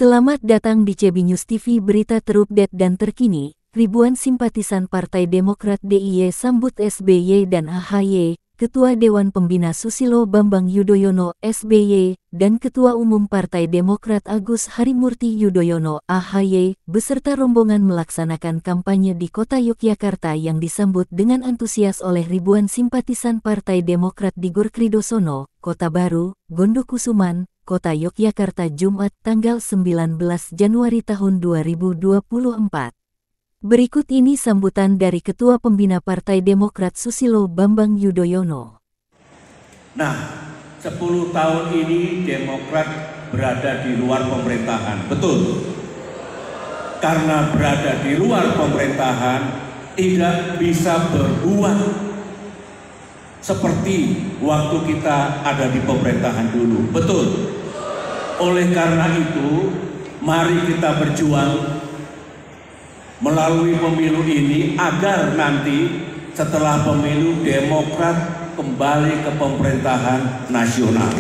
Selamat datang di CB News TV, berita terupdate dan terkini. Ribuan simpatisan Partai Demokrat DIY sambut SBY dan AHY, Ketua Dewan Pembina Susilo Bambang Yudhoyono SBY, dan Ketua Umum Partai Demokrat Agus Harimurti Yudhoyono AHY, beserta rombongan melaksanakan kampanye di kota Yogyakarta yang disambut dengan antusias oleh ribuan simpatisan Partai Demokrat di Gor Kridosono, Kota Baru, Gondokusuman, Kota Yogyakarta Jumat tanggal 19 Januari tahun 2024. Berikut ini sambutan dari Ketua Pembina Partai Demokrat Susilo Bambang Yudhoyono. Nah, 10 tahun ini Demokrat berada di luar pemerintahan, betul? Karena berada di luar pemerintahan, tidak bisa berbuat seperti waktu kita ada di pemerintahan dulu, betul? Oleh karena itu, mari kita berjuang melalui pemilu ini agar nanti setelah pemilu Demokrat kembali ke pemerintahan nasional.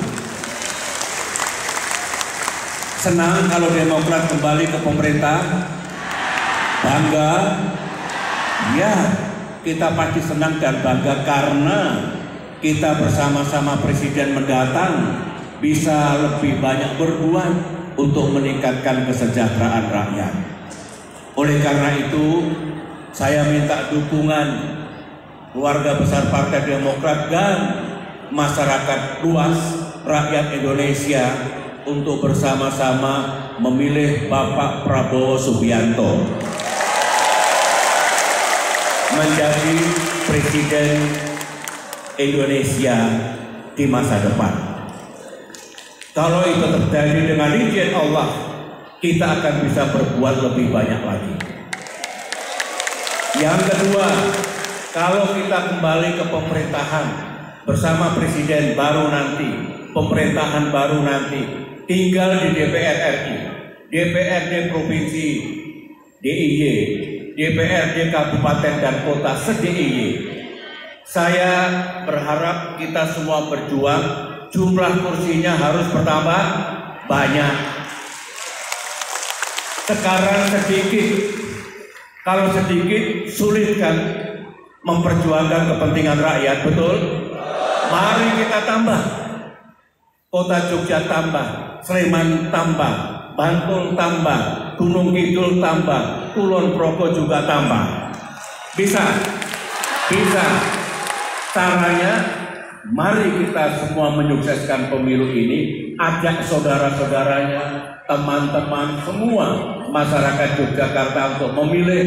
Senang kalau Demokrat kembali ke pemerintah? Bangga? Ya, kita pasti senang dan bangga karena kita bersama-sama Presiden mendatang bisa lebih banyak berbuat untuk meningkatkan kesejahteraan rakyat. Oleh karena itu, saya minta dukungan keluarga besar Partai Demokrat dan masyarakat luas rakyat Indonesia untuk bersama-sama memilih Bapak Prabowo Subianto menjadi Presiden Indonesia di masa depan. Kalau itu terjadi dengan izin Allah, kita akan bisa berbuat lebih banyak lagi. Yang kedua, kalau kita kembali ke pemerintahan bersama Presiden baru nanti, pemerintahan baru nanti, tinggal di DPR RI, DPRD Provinsi DIY, DPRD Kabupaten dan Kota se-DIY. Saya berharap kita semua berjuang, jumlah kursinya harus bertambah banyak. Sekarang sedikit, kalau sedikit sulit kan memperjuangkan kepentingan rakyat, betul? Mari kita tambah. Kota Jogja tambah, Sleman tambah, Bantul tambah, Gunung Kidul tambah, Kulon Progo juga tambah. Bisa, bisa. Caranya, mari kita semua menyukseskan pemilu ini, ajak saudara-saudaranya, teman-teman semua masyarakat Yogyakarta untuk memilih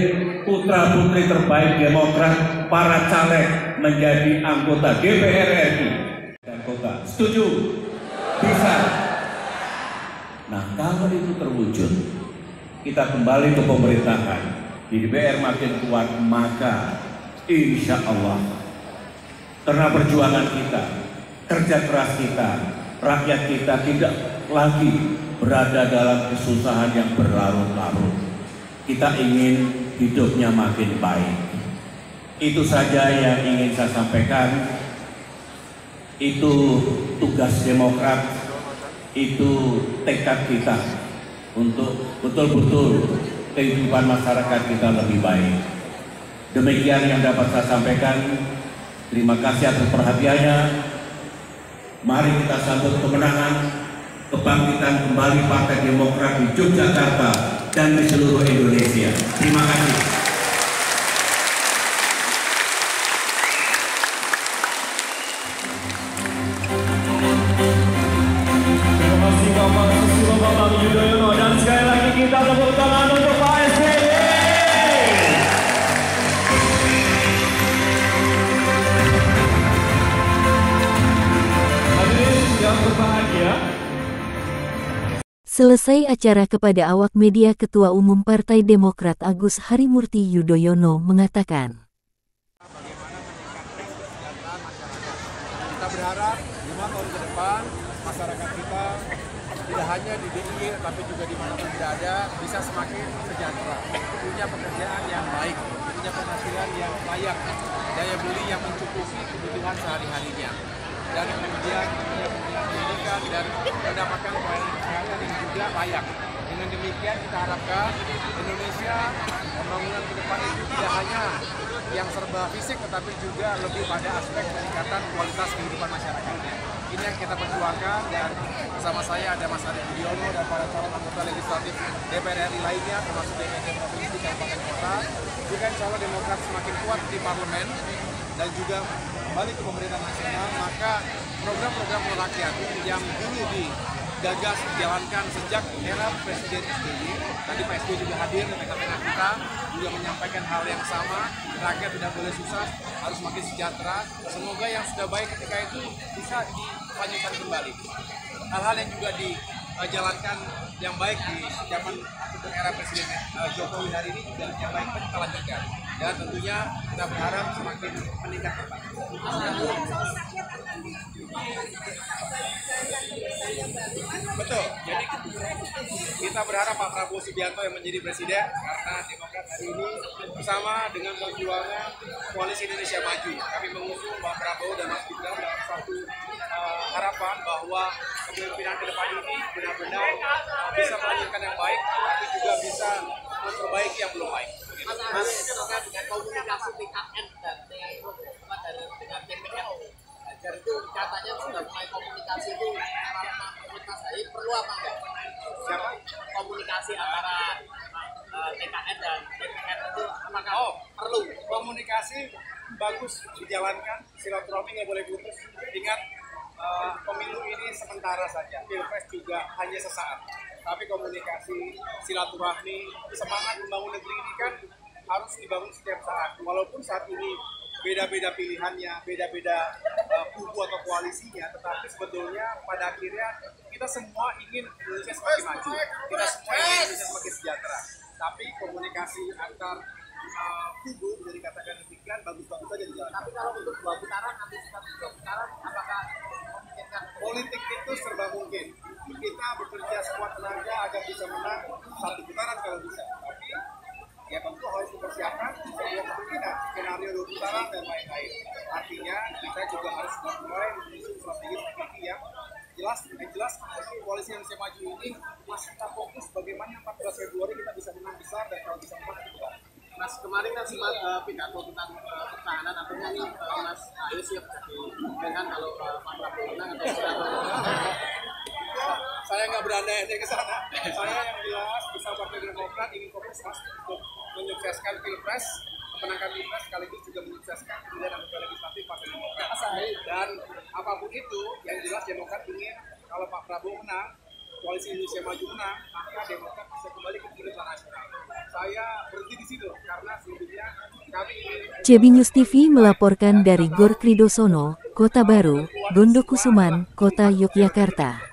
putra-putri terbaik Demokrat, para caleg menjadi anggota DPR RI dan kota. Setuju? Bisa. Nah, kalau itu terwujud, kita kembali ke pemerintahan, di DPR makin kuat, maka insya Allah karena perjuangan kita, kerja keras kita, rakyat kita tidak lagi berada dalam kesusahan yang berlarut-larut. Kita ingin hidupnya makin baik. Itu saja yang ingin saya sampaikan. Itu tugas Demokrat, itu tekad kita untuk betul-betul kehidupan masyarakat kita lebih baik. Demikian yang dapat saya sampaikan. Terima kasih atas perhatiannya. Mari kita sambut kemenangan, kebangkitan kembali Partai Demokrat di Yogyakarta dan di seluruh Indonesia. Terima kasih. Terima kasih Bapak Susilo Bambang Yudhoyono, dan sekali lagi kita tepuk tangan untuk Pak SBY. Yang berbahagia. Selesai acara, kepada awak media Ketua Umum Partai Demokrat Agus Harimurti Yudhoyono mengatakan, kita berharap 5 tahun ke depan masyarakat kita tidak hanya di DIY tapi juga dimanapun berada bisa semakin sejahtera, punya pekerjaan yang baik, punya penghasilan yang layak, daya beli yang mencukupi kebutuhan sehari-harinya, dan kemudian punya pendidikan dan mendapatkan pelayanan kesehatan yang juga layak. Dengan demikian kita harapkan Indonesia pembangunan ke depan itu tidak hanya yang serba fisik, tetapi juga lebih pada aspek peningkatan kualitas kehidupan masyarakatnya. Ini yang kita perjuangkan, dan bersama saya ada Mas Arief Budiono dan para calon anggota legislatif DPR RI lainnya, termasuk DPRD Provinsi Kabupaten Kota. Juga insya Allah Demokrat semakin kuat di parlemen dan juga kembali ke pemerintahan nasional, maka program-program rakyat yang dulu digagas dijalankan sejak era Presiden SBY, tadi Pak SBY juga hadir di tengah-tengah kita, juga menyampaikan hal yang sama, rakyat tidak boleh susah, harus makin sejahtera. Semoga yang sudah baik ketika itu bisa dilanjutkan kembali. Hal-hal yang juga dijalankan yang baik di zaman era Presiden Jokowi hari ini juga yang baik kita lanjutkan. Dan tentunya kita berharap semakin meningkat. Betul. Jadi kita berharap Pak Prabowo Subianto yang menjadi presiden, karena Demokrat hari ini bersama dengan perjuangan Koalisi Indonesia Maju, kami mengusung Pak Prabowo dan Mas Gibran dalam satu harapan bahwa kepemimpinan ke depan ini benar-benar bisa melanjutkan yang baik, tapi juga bisa memperbaiki yang belum baik. Mas, dengan komunikasi PKN dan dengan TPO, jadi itu katanya sudah mulai komunikasi itu karena menurut Mas Haye perlu apa enggak? Siapa? Komunikasi antara TKN dan TPR itu apakah perlu? Komunikasi bagus dijalankan, silaturahmi nggak boleh putus. Ingat, pemilu ini sementara saja, pilpres juga hanya sesaat. Tapi komunikasi, silaturahmi, semangat membangun negeri ini kan harus dibangun setiap saat. Walaupun saat ini beda-beda pilihannya, beda-beda kubu atau koalisinya, tetapi sebetulnya pada akhirnya kita semua ingin Indonesia semakin maju, kita semua ingin Indonesia semakin sejahtera. Tapi komunikasi antar kubu bisa dikatakan demikian bagus-bagus saja dijalankan. Tapi kalau untuk 2 putaran, nanti 2 putaran, apakah memungkinkan? Politik itu serba mungkin. Kita bekerja sekuat tenaga agar bisa menang 1 putaran kalau bisa. Tapi ya tentu harus dipersiapkan semua kemungkinan, skenario 2 putaran dan lain-lain. Artinya kita juga harus mulai menyusun strategi yang jelas. Koalisi Indonesia Maju ini masih kita fokus bagaimana 14 Februari kita bisa menang besar, dan kalau bisa menang kita. Mas, kemarin kan sempat pidato tentang pertahanan, artinya nih Mas Haye siap dengan kalau Pak Prabowo menang atau Saya nggak berandai-andai ke sana. Saya yang jelas bisa Partai Demokrat ingin fokus untuk menyukseskan pilpres, memenangkan pilpres, sekaligus juga menyukseskan pemilihan anggota legislatif Partai Demokrat. Dan apapun itu, yang jelas Demokrat ingin kalau Pak Prabowo menang, Koalisi Indonesia Maju menang, maka Demokrat bisa kembali ke pemerintahan nasional. Saya berhenti di situ karena sebelumnya kami ingin. CB News TV melaporkan dari Gor Kridosono, Kota Baru, Gondokusuman, Kota Yogyakarta.